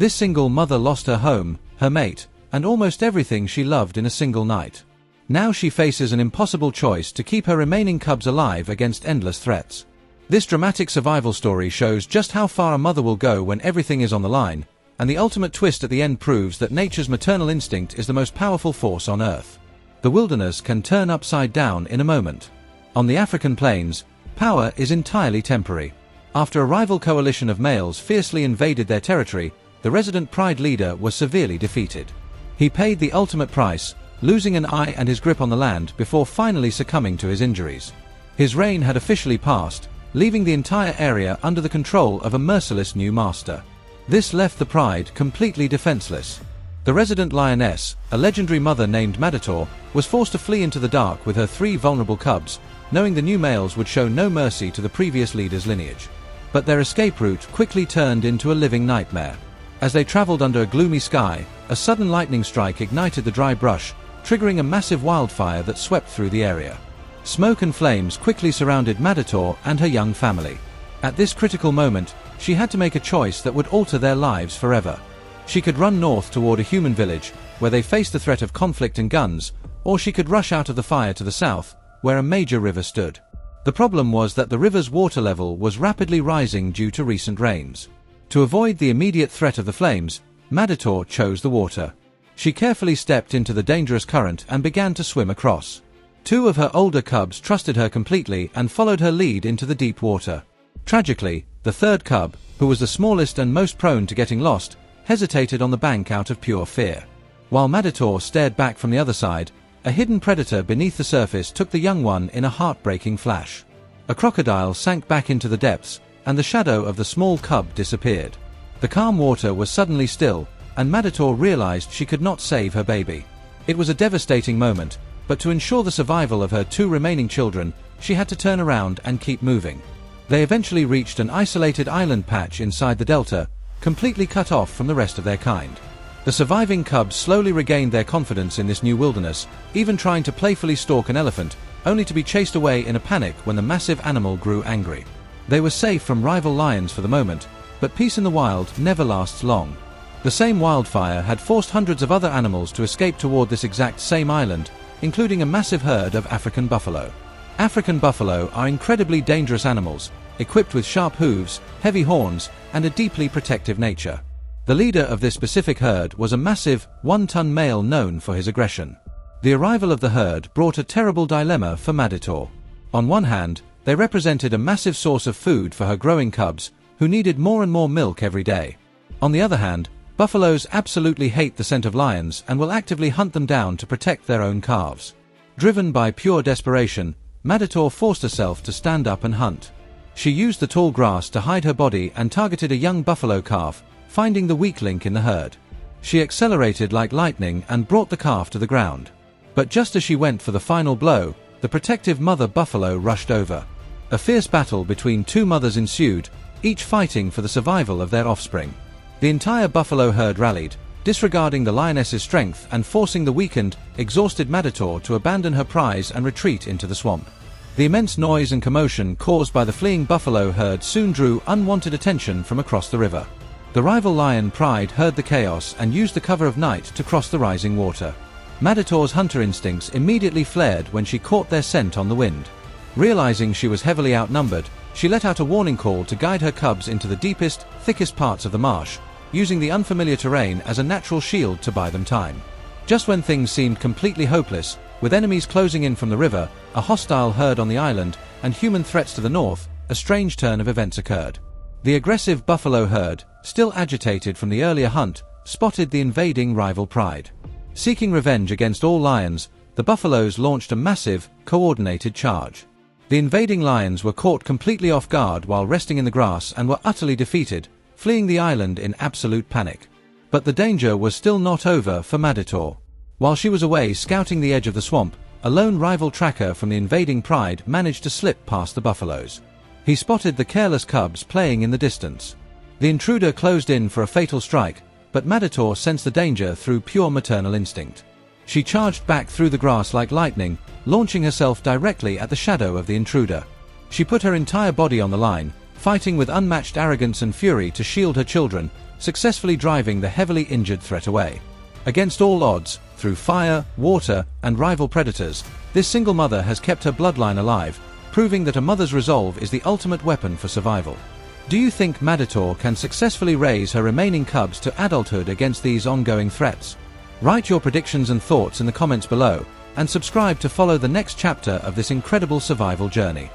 This single mother lost her home, her mate, and almost everything she loved in a single night. Now she faces an impossible choice to keep her remaining cubs alive against endless threats. This dramatic survival story shows just how far a mother will go when everything is on the line, and the ultimate twist at the end proves that nature's maternal instinct is the most powerful force on Earth. The wilderness can turn upside down in a moment. On the African plains, power is entirely temporary. After a rival coalition of males fiercely invaded their territory, the resident pride leader was severely defeated. He paid the ultimate price, losing an eye and his grip on the land before finally succumbing to his injuries. His reign had officially passed, leaving the entire area under the control of a merciless new master. This left the pride completely defenseless. The resident lioness, a legendary mother named Madator, was forced to flee into the dark with her 3 vulnerable cubs, knowing the new males would show no mercy to the previous leader's lineage. But their escape route quickly turned into a living nightmare. As they traveled under a gloomy sky, a sudden lightning strike ignited the dry brush, triggering a massive wildfire that swept through the area. Smoke and flames quickly surrounded Madator and her young family. At this critical moment, she had to make a choice that would alter their lives forever. She could run north toward a human village, where they faced the threat of conflict and guns, or she could rush out of the fire to the south, where a major river stood. The problem was that the river's water level was rapidly rising due to recent rains. To avoid the immediate threat of the flames, Madator chose the water. She carefully stepped into the dangerous current and began to swim across. 2 of her older cubs trusted her completely and followed her lead into the deep water. Tragically, the 3rd cub, who was the smallest and most prone to getting lost, hesitated on the bank out of pure fear. While Madator stared back from the other side, a hidden predator beneath the surface took the young one in a heartbreaking flash. A crocodile sank back into the depths, and the shadow of the small cub disappeared. The calm water was suddenly still, and Madator realized she could not save her baby. It was a devastating moment, but to ensure the survival of her 2 remaining children, she had to turn around and keep moving. They eventually reached an isolated island patch inside the delta, completely cut off from the rest of their kind. The surviving cubs slowly regained their confidence in this new wilderness, even trying to playfully stalk an elephant, only to be chased away in a panic when the massive animal grew angry. They were safe from rival lions for the moment, but peace in the wild never lasts long. The same wildfire had forced hundreds of other animals to escape toward this exact same island, including a massive herd of African buffalo. African buffalo are incredibly dangerous animals, equipped with sharp hooves, heavy horns, and a deeply protective nature. The leader of this specific herd was a massive, 1-ton male known for his aggression. The arrival of the herd brought a terrible dilemma for Madator. On one hand, they represented a massive source of food for her growing cubs, who needed more and more milk every day. On the other hand, buffaloes absolutely hate the scent of lions and will actively hunt them down to protect their own calves. Driven by pure desperation, Madator forced herself to stand up and hunt. She used the tall grass to hide her body and targeted a young buffalo calf, finding the weak link in the herd. She accelerated like lightning and brought the calf to the ground. But just as she went for the final blow, the protective mother buffalo rushed over. A fierce battle between 2 mothers ensued, each fighting for the survival of their offspring. The entire buffalo herd rallied, disregarding the lioness's strength and forcing the weakened, exhausted Madator to abandon her prize and retreat into the swamp. The immense noise and commotion caused by the fleeing buffalo herd soon drew unwanted attention from across the river. The rival lion Pride heard the chaos and used the cover of night to cross the rising water. Madator's hunter instincts immediately flared when she caught their scent on the wind. Realizing she was heavily outnumbered, she let out a warning call to guide her cubs into the deepest, thickest parts of the marsh, using the unfamiliar terrain as a natural shield to buy them time. Just when things seemed completely hopeless, with enemies closing in from the river, a hostile herd on the island, and human threats to the north, a strange turn of events occurred. The aggressive buffalo herd, still agitated from the earlier hunt, spotted the invading rival Pride. Seeking revenge against all lions, the buffaloes launched a massive, coordinated charge. The invading lions were caught completely off guard while resting in the grass and were utterly defeated, fleeing the island in absolute panic. But the danger was still not over for Madator. While she was away scouting the edge of the swamp, a lone rival tracker from the invading Pride managed to slip past the buffaloes. He spotted the careless cubs playing in the distance. The intruder closed in for a fatal strike, but Madator sensed the danger through pure maternal instinct. She charged back through the grass like lightning, launching herself directly at the shadow of the intruder. She put her entire body on the line, fighting with unmatched arrogance and fury to shield her children, successfully driving the heavily injured threat away. Against all odds, through fire, water, and rival predators, this single mother has kept her bloodline alive, proving that a mother's resolve is the ultimate weapon for survival. Do you think Maditaur can successfully raise her remaining cubs to adulthood against these ongoing threats? Write your predictions and thoughts in the comments below, and subscribe to follow the next chapter of this incredible survival journey.